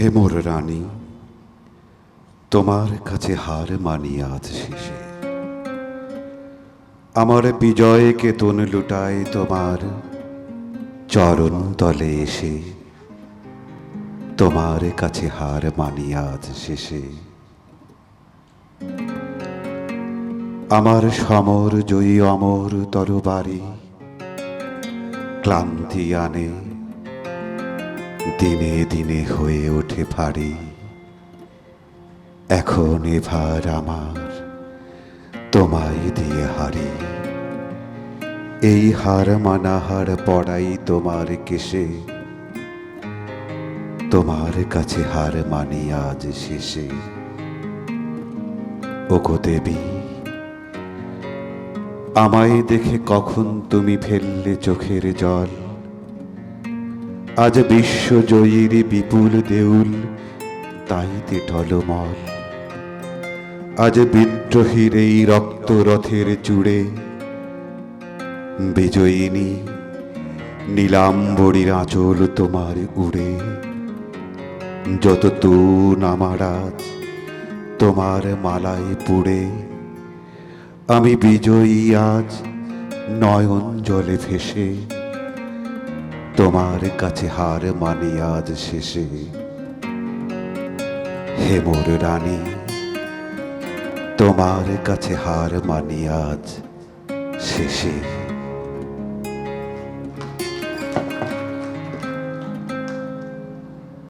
হে মোর রানী, তোমার কাছে হার মানি আজ শেষে। আমার বিজয় কেতন লুটায় তোমার চরণ তলে এসে। তোমার কাছে হার মানি আজ শেষে। আমার সমর জয়ী অমর তরবারি ক্লান্তি আনে, দিনে দিনে হয়ে ওঠে ভারী। এখন এবার আমার তোমায় দিয়ে হারি। এই হার মানা হার পড়াই তোমার কেশে। তোমার কাছে হার মানি আজ শেষে। ওগো দেবী, আমায় দেখে কখন তুমি ফেললে চোখের জল। আজ বিশ্বজয়ীর বিপুল দেউল তাইতে টলমল। আজ বিদ্রোহীর এই রক্তরথের চূড়ে বিজয়িনী নীলাম্বরীর আঁচল তোমার উড়ে। যত তুন আমার আজ তোমার মালায় পুড়ে। আমি বিজয়ী আজ নয়ন জলে ভেসে। তোমার কাছে হার মানি আজ শেষে। হে মোর রানী, তোমার কাছে হার মানি আজ শেষে।